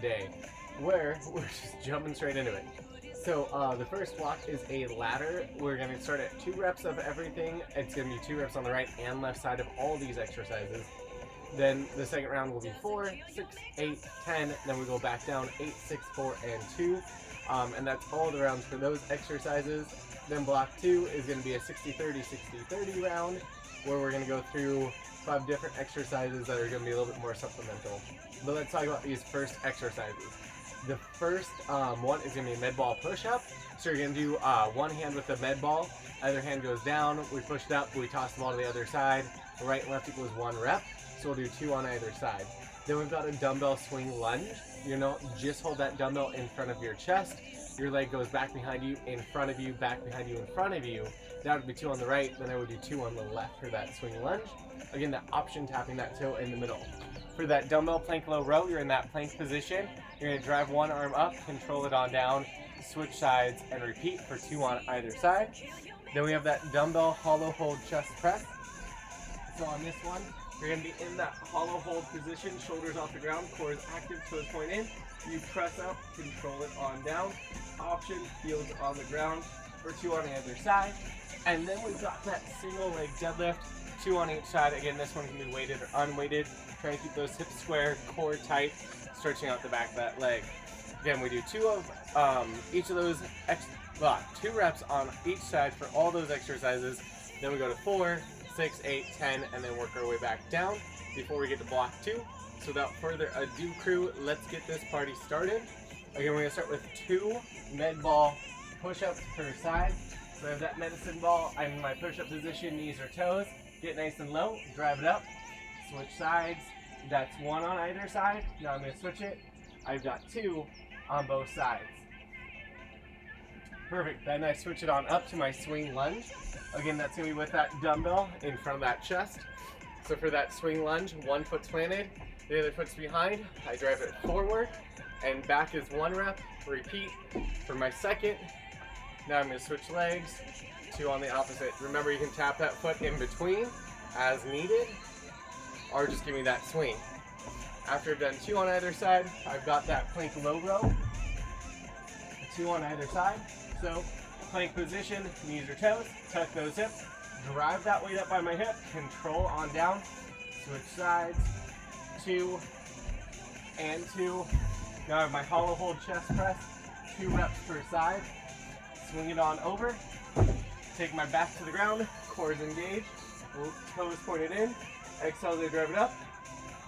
Monday, where we're just jumping straight into it. So the first block is a ladder. We're going to start at 2 reps of everything. It's going to be 2 reps on the right and left side of all these exercises. Then the second round will be 4, 6, 8, 10. Then we go back down 8, 6, 4, and 2. And that's all the rounds for those exercises. Then block 2 is going to be a 60-30, 60-30 round, where we're going to go through 5 different exercises that are going to be a little bit more supplemental. But let's talk about these first exercises. The first one is going to be a med ball push-up. So you're going to do one hand with the med ball, other hand goes down, we push it up, we toss the ball to the other side, right and left equals 1 rep. So we'll do 2 on either side. Then we've got a dumbbell swing lunge. You know, just hold that dumbbell in front of your chest. Your leg goes back behind you, in front of you, back behind you, in front of you. That would be 2 on the right, then I would do 2 on the left for that swing lunge. Again, that option tapping that toe in the middle. For that dumbbell plank low row, you're in that plank position. You're going to drive one arm up, control it on down, switch sides, and repeat for 2 on either side. Then we have that dumbbell hollow hold chest press. So on this one, you're going to be in that hollow hold position, shoulders off the ground, core is active, toes point in. You press up, control it on down. Option, heels on the ground for 2 on either side. And then we've got that single leg deadlift, 2 on each side. Again, this one can be weighted or unweighted. Try and keep those hips square, core tight, stretching out the back of that leg. Again, we do 2 of each of those, 2 reps on each side for all those exercises. Then we go to 4, 6, 8, 10, and then work our way back down before we get to block 2. So without further ado, crew, let's get this party started. Again, we're going to start with 2 med ball push-ups per side. So I have that medicine ball. I'm in my push-up position, knees or toes. Get nice and low, drive it up, switch sides. That's 1 on either side. Now I'm going to switch it. I've got 2 on both sides. Perfect. Then I switch it on up to my swing lunge. Again, that's going to be with that dumbbell in front of that chest. So for that swing lunge, 1 foot's planted, the other foot's behind. I drive it forward and back is 1 rep. Repeat for my second. Now I'm going to switch legs, 2 on the opposite. Remember, you can tap that foot in between as needed, or just give me that swing. After I've done 2 on either side, I've got that plank low row, 2 on either side. So plank position, knees or toes, tuck those hips, drive that weight up by my hip, control on down, switch sides, 2 and 2. Now I have my hollow hold chest press, 2 reps per side. Swing it on over, take my back to the ground, core is engaged, toes pointed in, exhale to drive it up,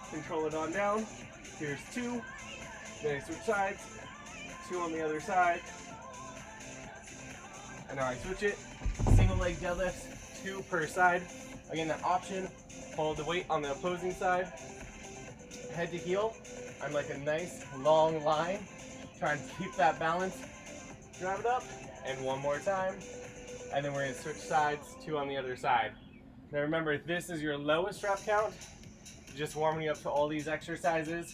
control it on down. Here's 2, then I switch sides, 2 on the other side, and now I switch it, single leg deadlifts, 2 per side. Again, that option, hold the weight on the opposing side, head to heel. I'm like a nice long line, trying to keep that balance, drive it up, and 1 more time, and then we're going to switch sides, 2 on the other side. Now remember, this is your lowest rep count, just warming you up to all these exercises.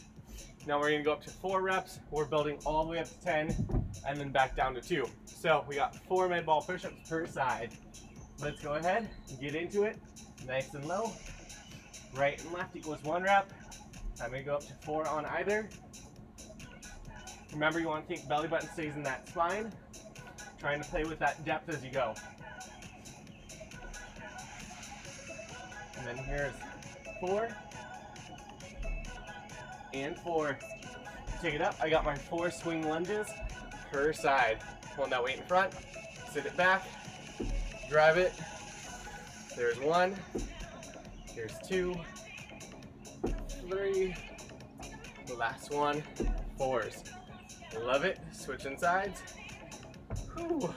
Now we're going to go up to 4 reps, we're building all the way up to 10, and then back down to 2. So we got 4 med ball push-ups per side. Let's go ahead and get into it, nice and low. Right and left equals 1 rep. I'm going to go up to 4 on either. Remember, you want to think belly button stays in that spine. Trying to play with that depth as you go. And then here's 4 and 4. Take it up. I got my 4 swing lunges per side. Hold that weight in front, sit it back, drive it. There's 1, here's 2, 3, the last one, 4s. Love it. Switching sides. Whew.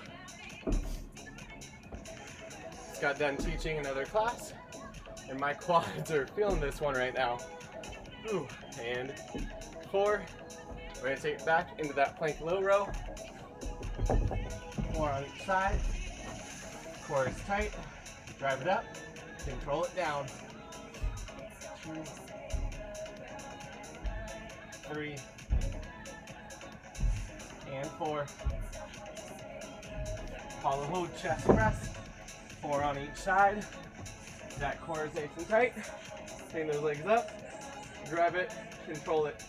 Just got done teaching another class, and my quads are feeling this one right now. Whew. And 4. We're going to take it back into that plank low row. 4 on each side. Core is tight. Drive it up. Control it down. 2, 3, and 4. Hollow hold chest press, 4 on each side. That core is nice and tight. Bring those legs up, drive it, control it.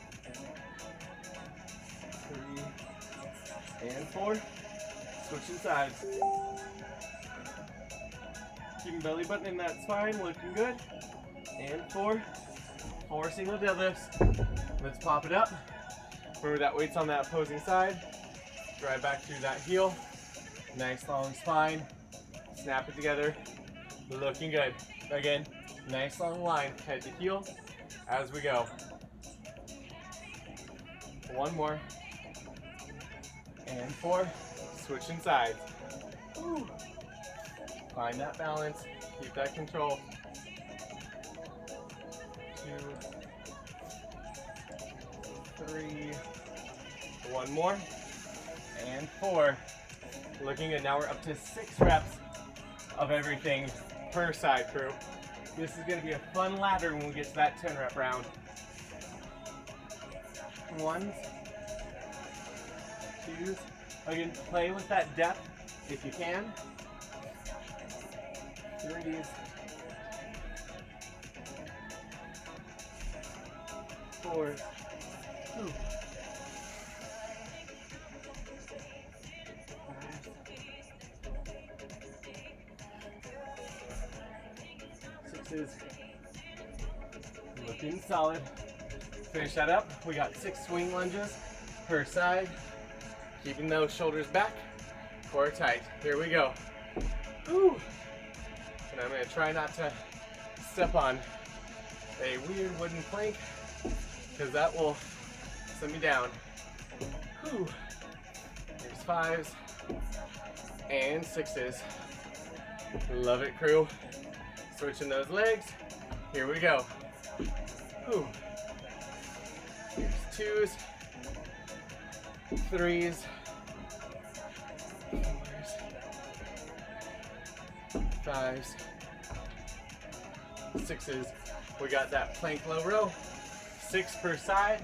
And 4. Switching sides. Keeping belly button in that spine, looking good. And 4. 4 single deadlifts. Let's pop it up. Remember that weight's on that opposing side. Drive back through that heel. Nice long spine. Snap it together. Looking good. Again, nice long line, head to heel as we go. 1 more. And 4. Switching sides. Ooh. Find that balance. Keep that control. 2, 3. 1 more. And 4. Looking good. Now we're up to 6 reps of everything per side, crew. This is going to be a fun ladder when we get to that 10 rep round. 1s, 2s. Again, play with that depth if you can. 3s, 4s. Ooh. 6s. Looking solid. Finish that up. We got 6 swing lunges per side. Keeping those shoulders back, core tight. Here we go. Whew. And I'm gonna try not to step on a weird wooden plank because that will send me down. Whew. Here's 5s and 6s. Love it, crew. Switching those legs. Here we go. Whew. Here's 2s, 3s, 4s, 5s, 6s. We got that plank low row. 6 per side.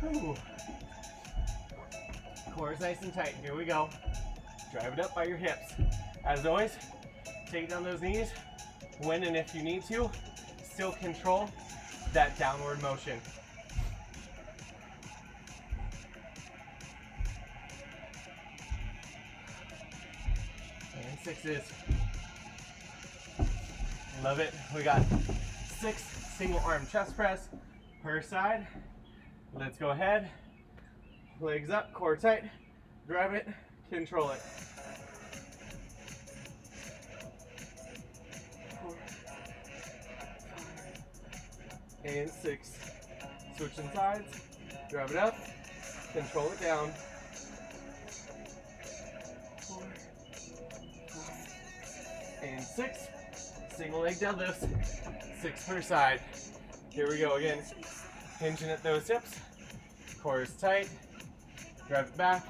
Whew. Core is nice and tight. Here we go. Drive it up by your hips. As always, take down those knees. When and if you need to, still control that downward motion. And 6s. Love it. We got 6 single arm chest press per side. Let's go ahead. Legs up, core tight. Drive it, control it. 4, 5, and 6. Switching sides. Drive it up. Control it down. 4, 5, and 6. Single leg deadlifts. 6 per side. Here we go again. Hinging at those hips. Core is tight. Drive it back.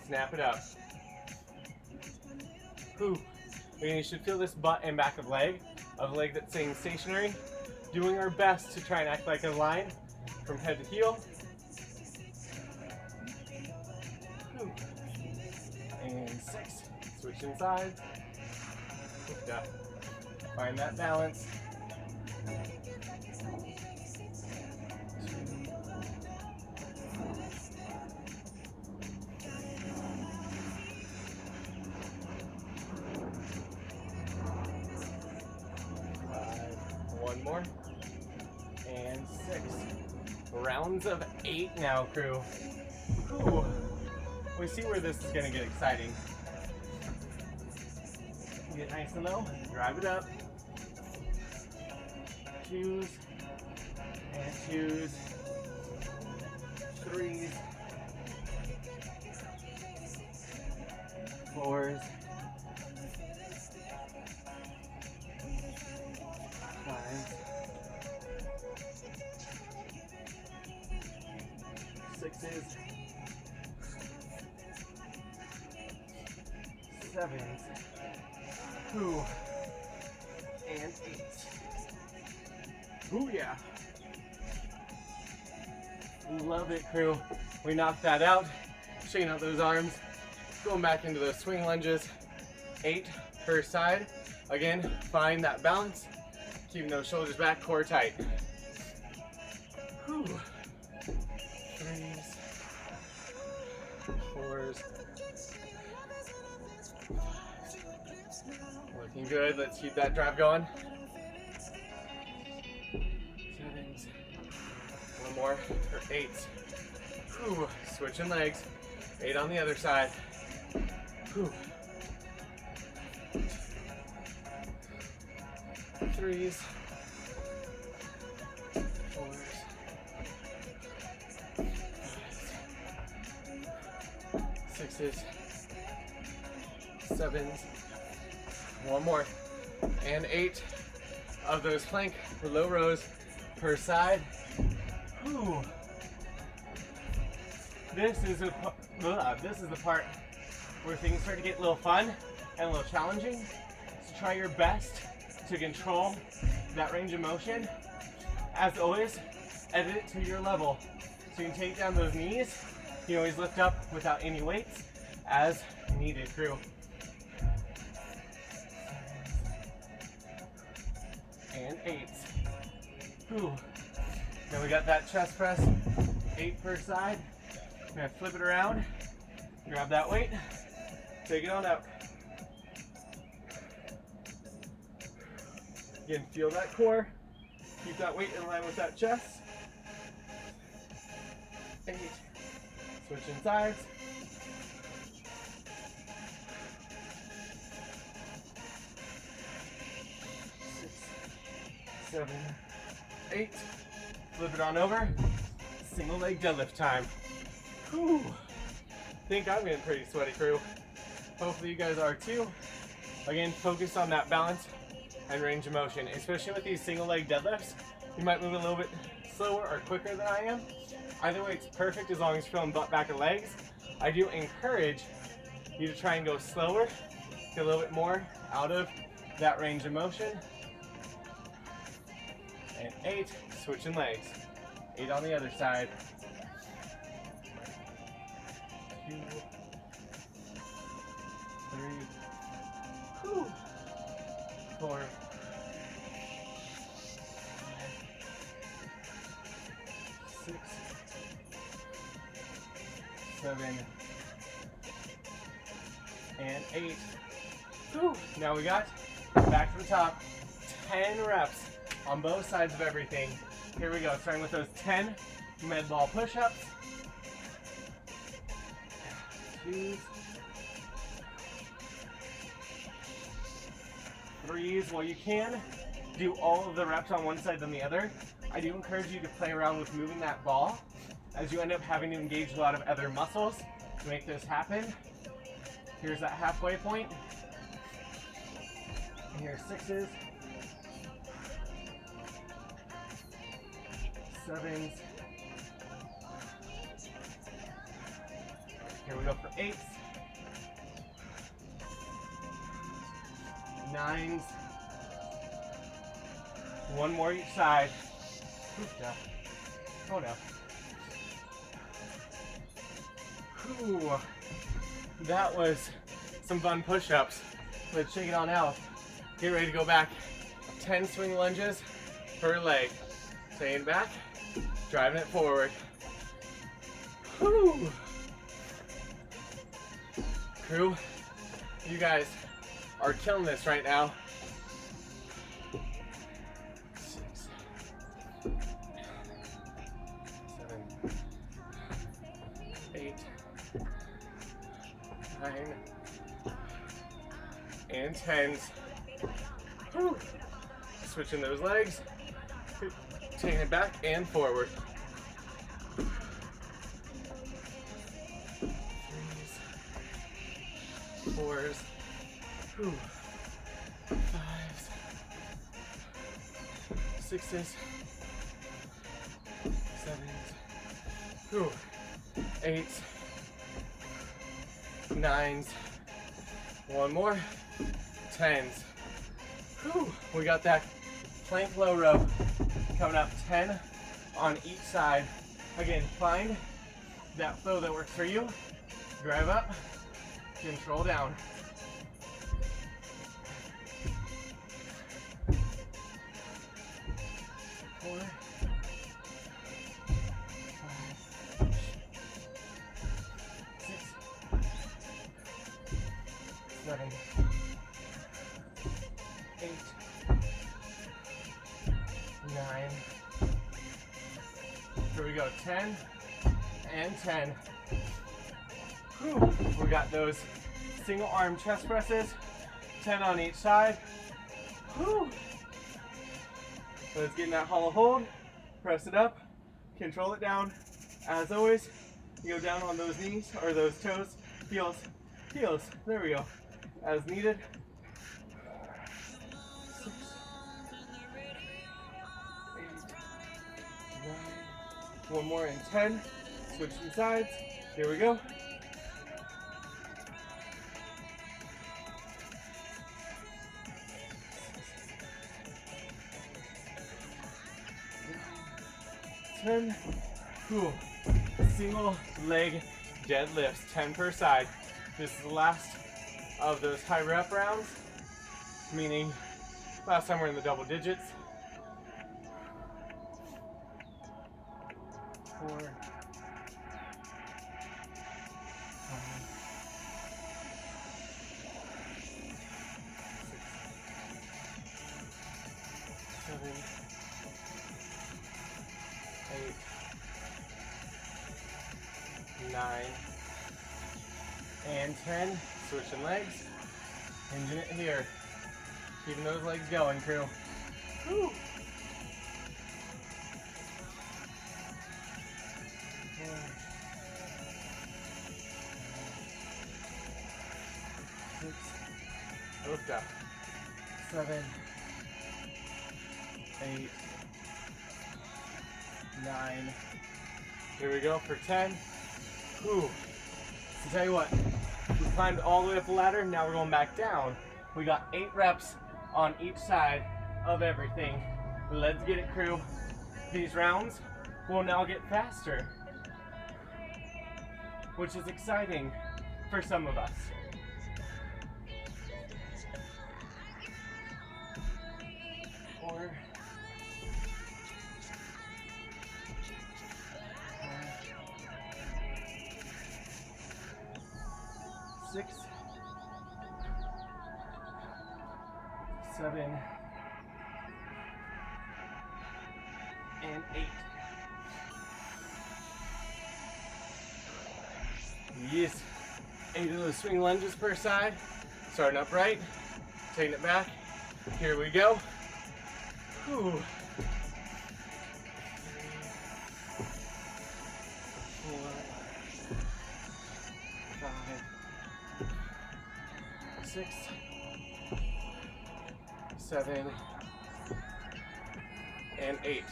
Snap it up. Whew. And you should feel this butt and back of leg that's staying stationary. Doing our best to try and act like a line from head to heel. Whew. And 6. Switching sides. Lift up. Find that balance. 1 more. And 6. Rounds of 8 now, crew. Ooh. We see where this is gonna get exciting. Get nice and low, drive it up. 2s and 2s. 3s. 4s. 5s. 6s. 7s. 2 and 8. Ooh yeah. Love it, crew. We knocked that out. Shaking out those arms. Going back into those swing lunges. 8 per side. Again, find that balance. Keeping those shoulders back, core tight. Whew. 3s. 4s. Looking good. Let's keep that drive going. 7s. One more for 8s. Whew. Switching legs. 8 on the other side. Whew. 3s. 4s. 6s. 7s. One more. And 8 of those plank low rows per side. Whew. This is the part where things start to get a little fun and a little challenging. So try your best to control that range of motion. As always, edit it to your level. So you can take down those knees. You can always lift up without any weights as needed. Crew. And 8s. Whew. Then we got that chest press, 8 per side. I'm gonna flip it around, grab that weight, take it on out. Again, feel that core, keep that weight in line with that chest. 8, switching sides. 6, 7, 8, flip it on over, single leg deadlift time. Whew. Think I'm getting pretty sweaty, crew. Hopefully you guys are too. Again, focus on that balance and range of motion, especially with these single leg deadlifts. You might move a little bit slower or quicker than I am. Either way, it's perfect as long as you're feeling butt, back, and legs. I do encourage you to try and go slower, get a little bit more out of that range of motion. And 8, switching legs. 8 on the other side. 2, 3, whew, 4, 6, 7, and 8. Whew. Now we got back to the top. 10 reps on both sides of everything. Here we go, starting with those 10 med ball push-ups. 2s, 3s. Well, you can do all of the reps on one side than the other. I do encourage you to play around with moving that ball as you end up having to engage a lot of other muscles to make this happen. Here's that halfway point. And here's 6s, 7s. Here we go for 8s, 9s. One more each side. Oof, no. Oh no. Whew. That was some fun push-ups. Let's shake it on out. Get ready to go back. 10 swing lunges per leg. Staying back, driving it forward. Whew. Crew, you guys are killing this right now. 6, 7, 8, 9, and 10s. Whew. Switching those legs, taking it back and forward. 3s, 4s, 5s, 6s, 7s, 8s, 9s. One more. 10s. Whew. We got that plank low row coming up. 10 on each side. Again, find that flow that works for you. Drive up, control down. 4, 5, 6, 7, 8, 9. Here we go. 10 and 10. Whew. We got those single arm chest presses. 10 on each side. Whew. Let's get in that hollow hold. Press it up. Control it down. As always, you go down on those knees or those toes. Heels. Heels. There we go. As needed. 6, 8, 9. One more in 10. Switching sides. Here we go. 10. Cool. Single leg deadlifts, 10 per side. This is the last of those high rep rounds, meaning last time we're in the double digits. 4, 5, 6, 7, 8, 9, and 10. Switching legs, hinging it here. Keeping those legs going, crew. Woo. 6, lift up. 7, 8, 9. Here we go for 10. Whew. So tell you what, we climbed all the way up the ladder, now we're going back down. We got 8 reps on each side of everything. Let's get it, crew. These rounds will now get faster, which is exciting for some of us. Four, 6, 7, and 8. Yes. 8 of those swing lunges per side. Starting upright, taking it back. Here we go. Whew. 3, 4, 5, 6, 7, and 8.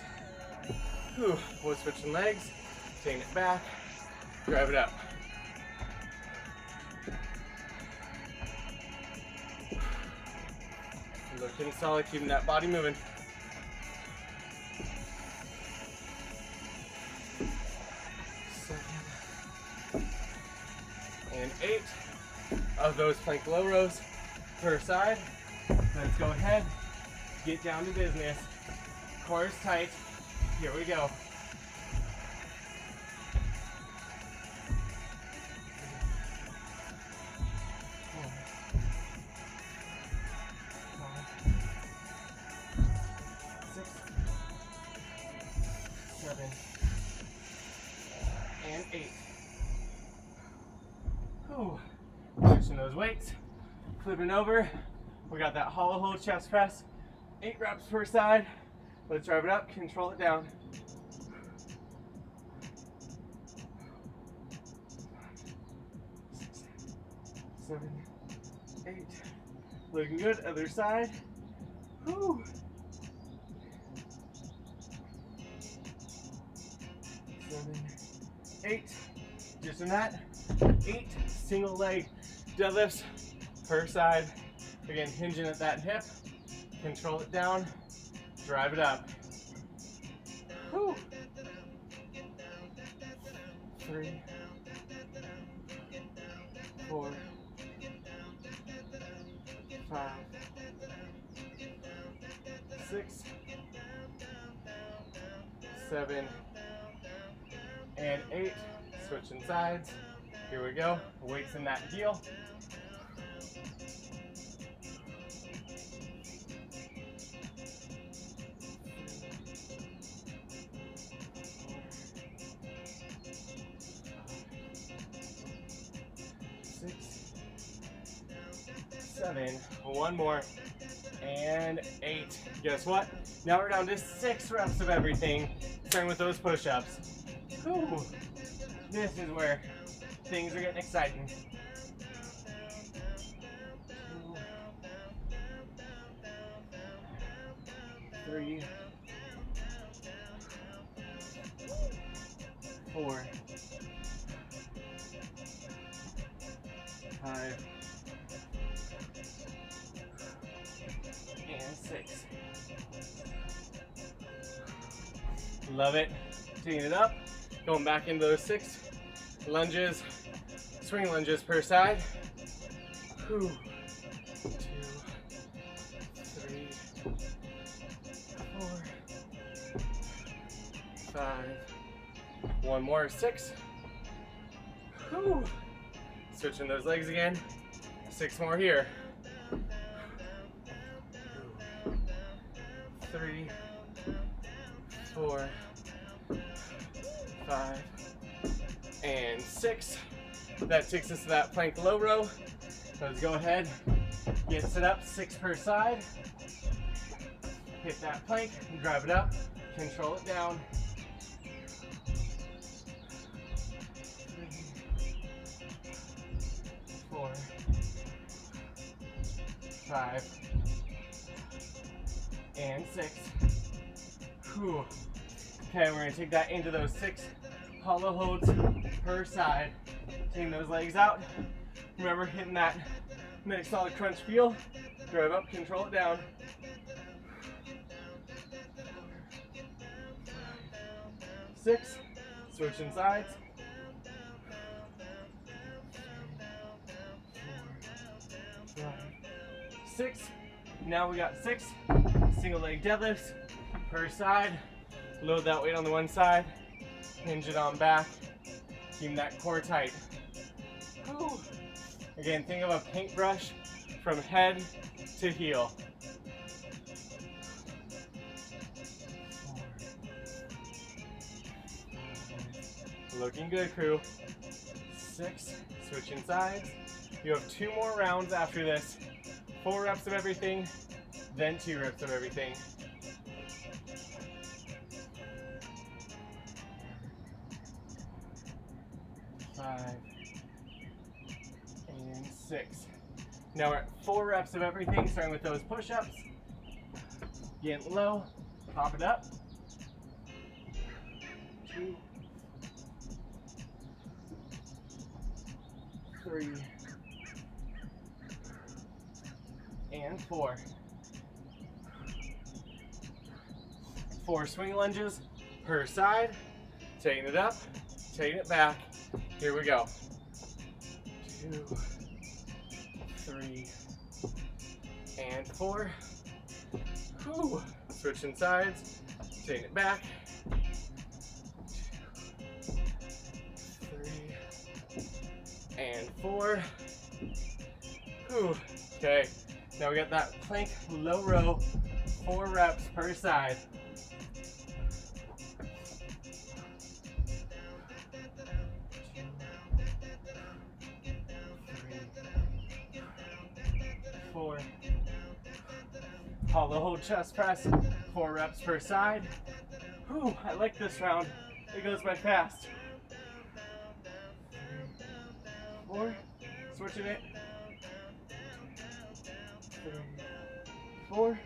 Whew. We're switching legs, taking it back, drive it up. Looking solid, keeping that body moving. 7 and 8 of those plank low rows per side. Let's go ahead, get down to business. Core is tight. Here we go. 7 and 8. Whew. Switching those weights, flipping over. We got that hollow hold chest press, 8 reps per side. Let's drive it up, control it down. 6, 7, 8. Looking good, other side. Whew. 7, 8. Just in that, 8 single leg deadlifts per side. Again, hinging at that hip. Control it down. Drive it up. Whew. 3, 4, 5, 6, 7, and 8. Switching sides. Here we go. Weights in that heel. 7, one more, and 8. Guess what? Now we're down to 6 reps of everything, starting with those push-ups. Whew. This is where things are getting exciting. 2, 3, 4, 5, and 6. Love it. Taking it up, going back into those 6 lunges, swing lunges per side. 2, 3, 4, 5. One more, 6. Whew. Switching those legs again. 6 more here. 3, 4, 5, and 6. That takes us to that plank low row. Let's go ahead, get set up, 6 per side. Hit that plank, drive it up, control it down. 3, 4, 5, and 6. Whew. Okay, we're gonna take that into those 6 hollow holds per side. Taking those legs out. Remember, hitting that nice solid crunch feel. Drive up, control it down. 6. Switching sides. 4, 5, 6. Now we got 6 single leg deadlifts per side. Load that weight on the one side, hinge it on back, keep that core tight. Whew. Again, think of a paintbrush from head to heel. 4, looking good, crew. 6, switching sides. You have 2 more rounds after this. 4 reps of everything, then 2 reps of everything. 5, and 6. Now we're at 4 reps of everything, starting with those push-ups. Getting low, pop it up. 2, 3, and 4. 4 swing lunges per side. Taking it up, taking it back. Here we go. 2, 3, and 4. Whew. Switching sides, taking it back. 2, 3, and 4. Whew. Okay, now we got that plank low row, 4 reps per side. 4. Hollow hold chest press, 4 reps per side. Whew, I like this round. It goes by fast. 4, switching it. 3, 4,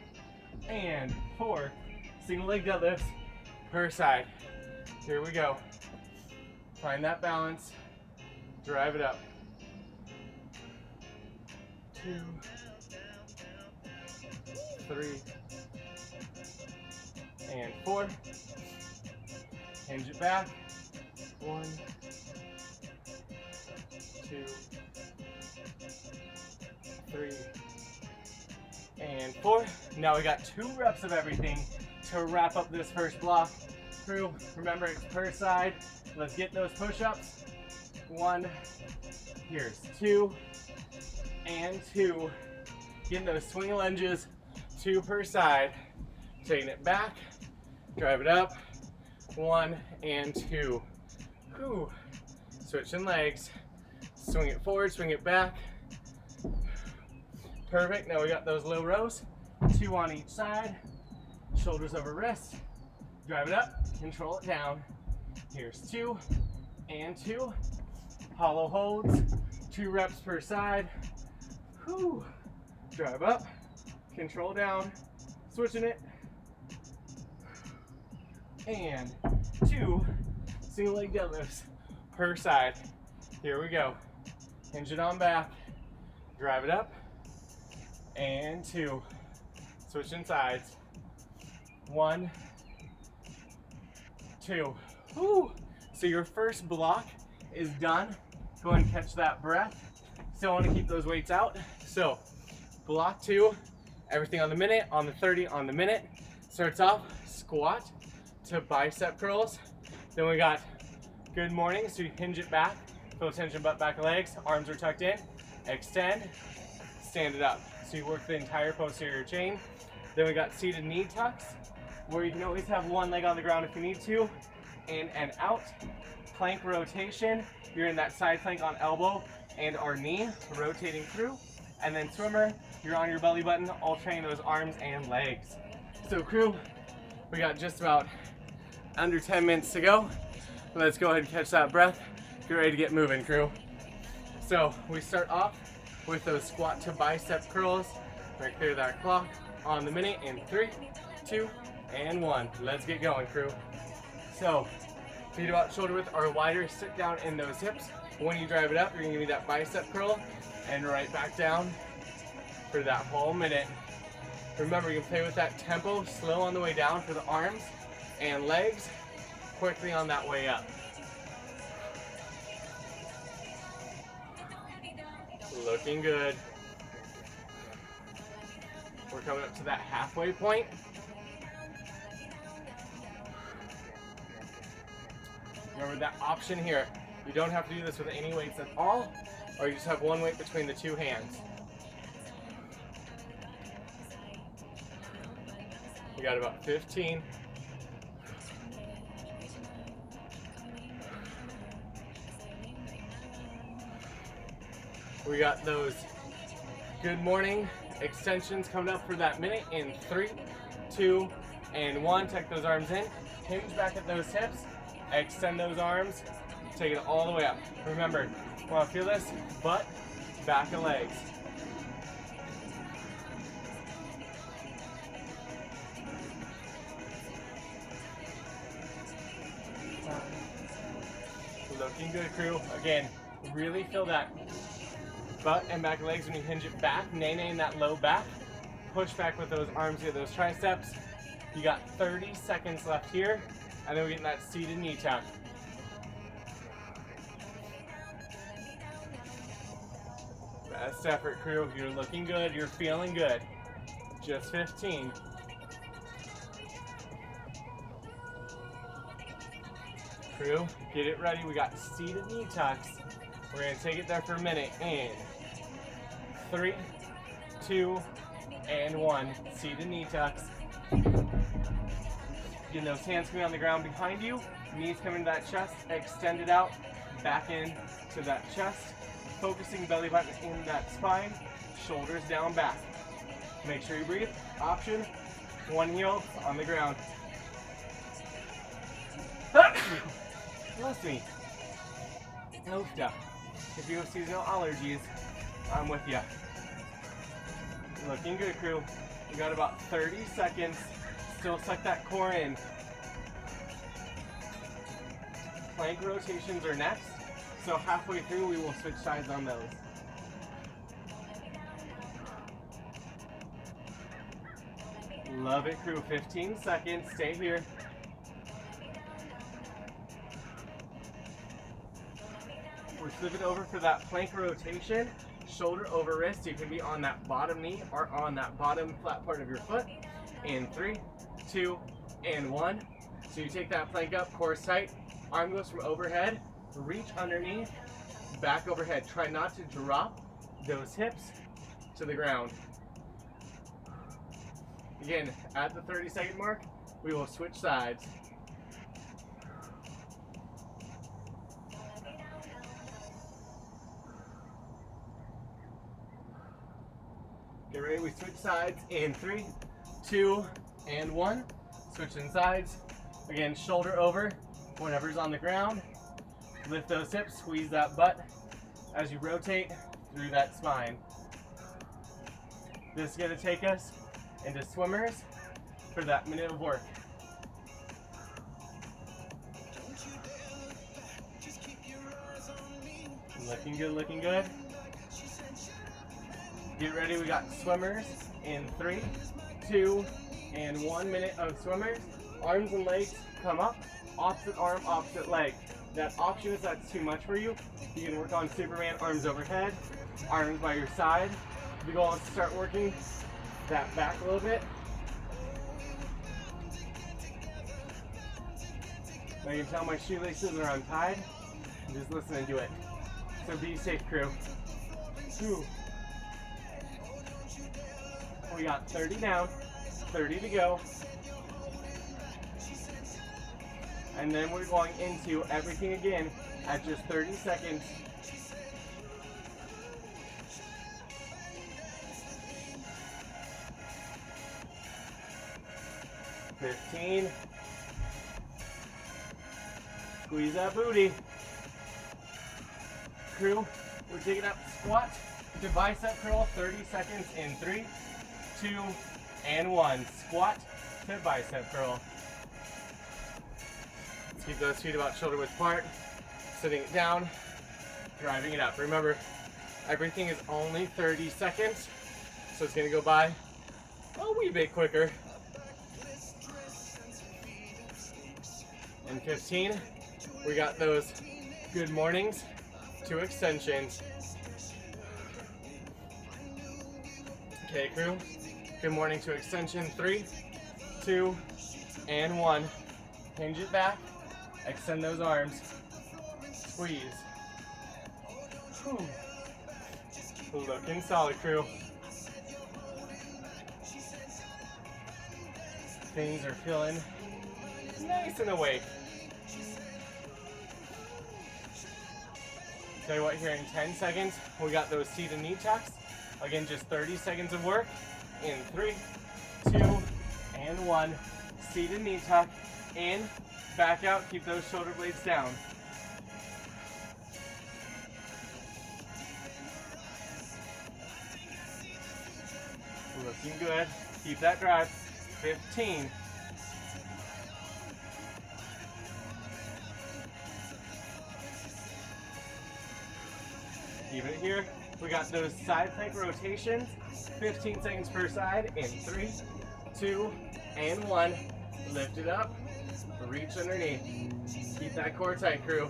and 4. Single leg deadlifts per side. Here we go. Find that balance. Drive it up. 2, 3, and 4. Hinge it back. 1, 2, 3, and 4. Now we got 2 reps of everything to wrap up this first block. Crew, remember it's per side. Let's get those push-ups. 1, here's 2, and 2. Getting those swing lunges, 2 per side. Taking it back, drive it up. 1 and 2. Whew. Switching legs. Swing it forward, swing it back. Perfect. Now we got those low rows, 2 on each side, shoulders over wrists. Drive it up, control it down. Here's 2 and 2. Hollow holds, 2 reps per side. Whew. Drive up, control down, switching it. And 2 single leg deadlifts per side. Here we go. Hinge it on back, drive it up, and 2. Switching sides. 1, 2. Whew. So your first block is done. Go ahead and catch that breath. Still want to keep those weights out. So block 2, everything on the minute, on the 30, on the minute. Starts off squat to bicep curls. Then we got good morning, so you hinge it back, feel tension butt back of legs, arms are tucked in, extend, stand it up. So you work the entire posterior chain. Then we got seated knee tucks, where you can always have one leg on the ground if you need to, in and out. Plank rotation, you're in that side plank on elbow and our knee, rotating through. And then swimmer, you're on your belly button, alternating those arms and legs. So crew, we got just about under 10 minutes to go. Let's go ahead and catch that breath. Get ready to get moving, crew. So we start off with those squat to bicep curls. We're gonna clear that clock on the minute in 3, 2, and 1. Let's get going, crew. So feet about shoulder width or wider, sit down in those hips. When you drive it up, you're gonna give me that bicep curl and right back down for that whole minute. Remember, you can play with that tempo, slow on the way down for the arms and legs, quickly on that way up. Looking good. We're coming up to that halfway point. Remember that option here. You don't have to do this with any weights at all, or you just have one weight between the 2 hands. We got about 15. We got those good morning extensions coming up for that minute in 3, 2, and 1. Tuck those arms in, hinge back at those hips, extend those arms, take it all the way up. Remember, want to feel this? Butt, back of legs. Looking good, crew. Again, really feel that butt and back legs when you hinge it back, nay in that low back. Push back with those arms here, those triceps. You got 30 seconds left here, and then we get that seated knee tuck. Best effort, crew. You're looking good, you're feeling good. Just 15. Crew, get it ready. We got seated knee tucks. We're gonna take it there for a minute in 3, 2, and 1. Seated knee tucks. Getting those hands coming on the ground behind you. Knees coming to that chest. Extend it out. Back in to that chest. Focusing belly button in that spine. Shoulders down back. Make sure you breathe. Option. One heel on the ground. Bless me. Oofda. If you have seasonal allergies, I'm with you. Looking good, crew. We got about 30 seconds. Still suck that core in. Plank rotations are next. So halfway through, we will switch sides on those. Love it, crew. 15 seconds. Stay here. We're flipping over for that plank rotation. Shoulder over wrist. You can be on that bottom knee or on that bottom flat part of your foot. In 3, 2, and 1. So you take that plank up, core tight. Arm goes from overhead. Reach underneath. Back overhead. Try not to drop those hips to the ground. Again, at the 30-second mark, we will switch sides. Get ready, we switch sides in 3, 2, and 1. Switching sides. Again, shoulder over, whatever's on the ground. Lift those hips, squeeze that butt as you rotate through that spine. This is gonna take us into swimmers for that minute of work. Looking good, looking good. Get ready, we got swimmers in 3, 2, and 1 minute of swimmers. Arms and legs come up, opposite arm, opposite leg. That option is that's too much for you. You can work on Superman, arms overhead, arms by your side. The goal is to start working that back a little bit. Now you can tell my shoelaces are untied. Just listen and do it. So be safe, crew. 2. We got 30 down, 30 to go. And then we're going into everything again at just 30 seconds. 15. Squeeze that booty. Crew, we're taking up squat to bicep curl, 30 seconds in 3, 2, and 1. Squat to bicep curl. Let's keep those feet about shoulder width apart. Sitting it down, driving it up. Remember, everything is only 30 seconds, so it's gonna go by a wee bit quicker. And 15, we got those good mornings to extensions. Okay, crew, good morning to extension. 3, 2, and 1. Hinge it back, extend those arms, squeeze. Whew. Looking solid, crew. Things are feeling nice and awake. Tell you what, here in 10 seconds, we got those seat and knee tucks. Again, just 30 seconds of work. In 3, 2, and 1. Seat and knee tuck. In, back out, keep those shoulder blades down. Looking good. Keep that drive. 15. Keep it here. We got those side plank rotations. 15 seconds per side. In 3, 2, and 1. Lift it up. Reach underneath. Keep that core tight, crew.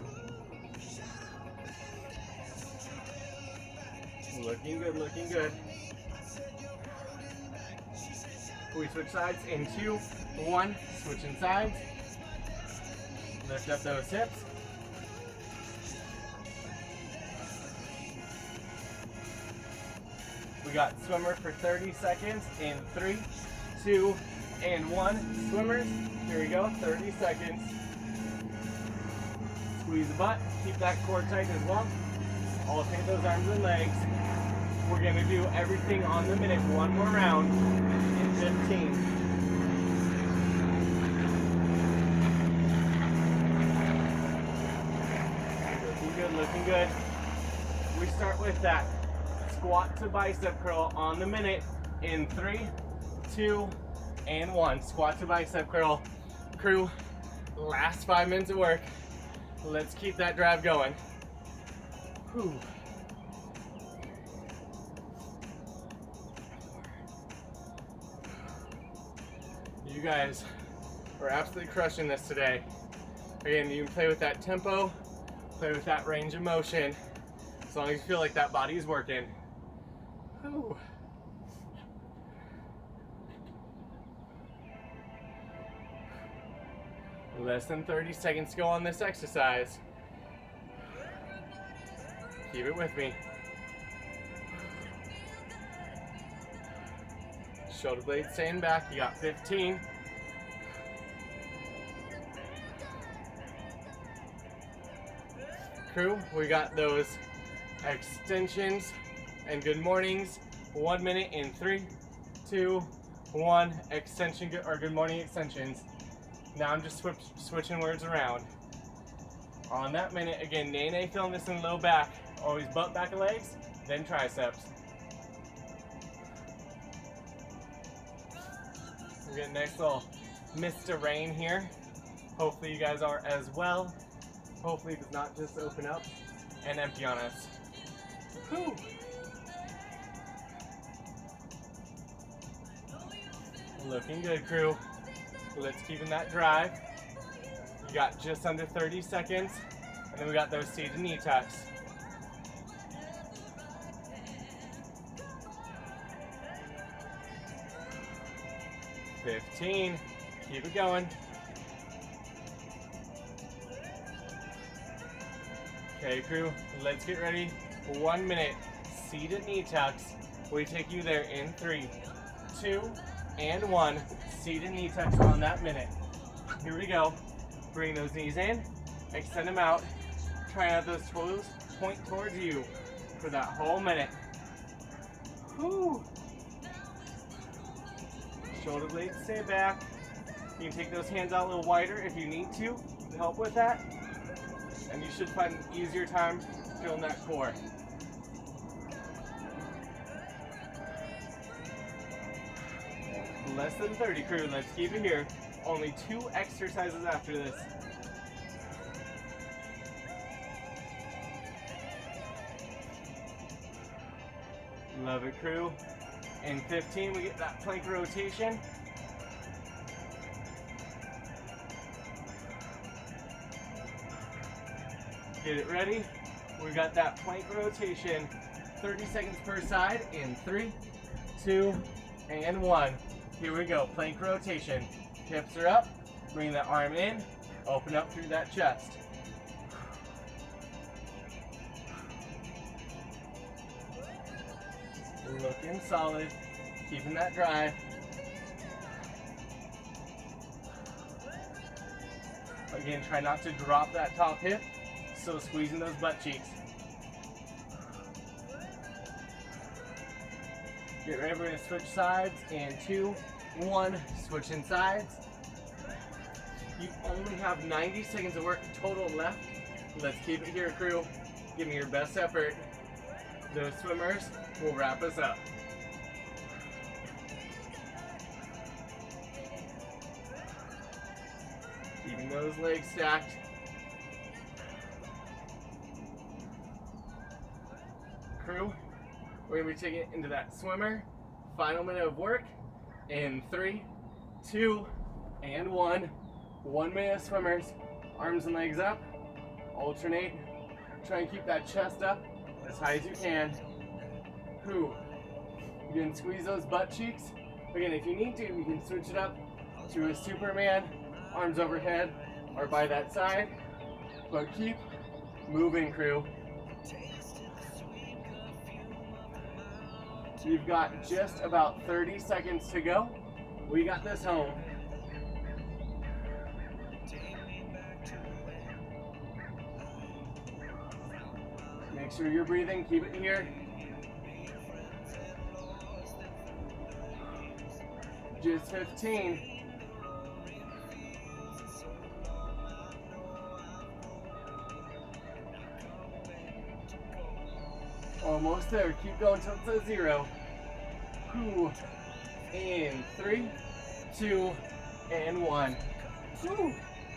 Looking good, looking good. We switch sides in 2, 1. Switching sides. Lift up those hips. We got swimmer for 30 seconds in 3, 2, and 1. Swimmers, here we go, 30 seconds. Squeeze the butt, keep that core tight as well. Alternate those arms and legs. We're gonna do everything on the minute. One more round in 15. Looking good, looking good. We start with that squat to bicep curl on the minute in 3, 2, and 1. Squat to bicep curl. Crew, last 5 minutes of work. Let's keep that drive going. Whew. You guys are absolutely crushing this today. Again, you can play with that tempo, play with that range of motion, as long as you feel like that body is working. Whew. Less than 30 seconds to go on this exercise. Keep it with me. Shoulder blades staying back. You got 15. Crew, we got those extensions and good mornings 1 minute in 3, 2, 1. Extension, or good morning extensions. Now I'm just switching words around. On that minute, again, nay feeling this in low back. Always butt back of legs, then triceps. We're getting a nice little mist of rain here. Hopefully you guys are as well. Hopefully it does not just open up and empty on us. Whew. Looking good, crew. Let's keep in that drive. You got just under 30 seconds, and then we got those seated knee tucks. $15. Keep it going. Okay, crew, let's get ready. 1 minute. Seated knee tucks. We take you there in 3, 2, and 1. Seated knee tucks on that minute. Here we go. Bring those knees in, extend them out. Try out those toes point towards you for that whole minute. Whew. Shoulder blades stay back. You can take those hands out a little wider if you need to help with that. And you should find an easier time feeling that core. Less than 30, crew. Let's keep it here. Only 2 exercises after this. Love it, crew. In 15, we get that plank rotation. Get it ready. We got that plank rotation. 30 seconds per side in 3, 2, and 1. Here we go, plank rotation. Hips are up, bring that arm in, open up through that chest. Looking solid, keeping that drive. Again, try not to drop that top hip, so squeezing those butt cheeks. Get ready, we're gonna switch sides in 2, 1, switching sides. You only have 90 seconds of work total left. Let's keep it here, crew. Give me your best effort. Those swimmers will wrap us up. Keeping those legs stacked. Crew, we're gonna be taking it into that swimmer. Final minute of work in 3, 2, and 1. 1 minute of swimmers. Arms and legs up. Alternate. Try and keep that chest up as high as you can. Whew. You can squeeze those butt cheeks. Again, if you need to, you can switch it up to a Superman, arms overhead, or by that side. But keep moving, crew. You've got just about 30 seconds to go. We got this home. Make sure you're breathing, keep it here. Just 15. Almost there, keep going till it says 0. Whew. In 3, 2, and 1. Whew.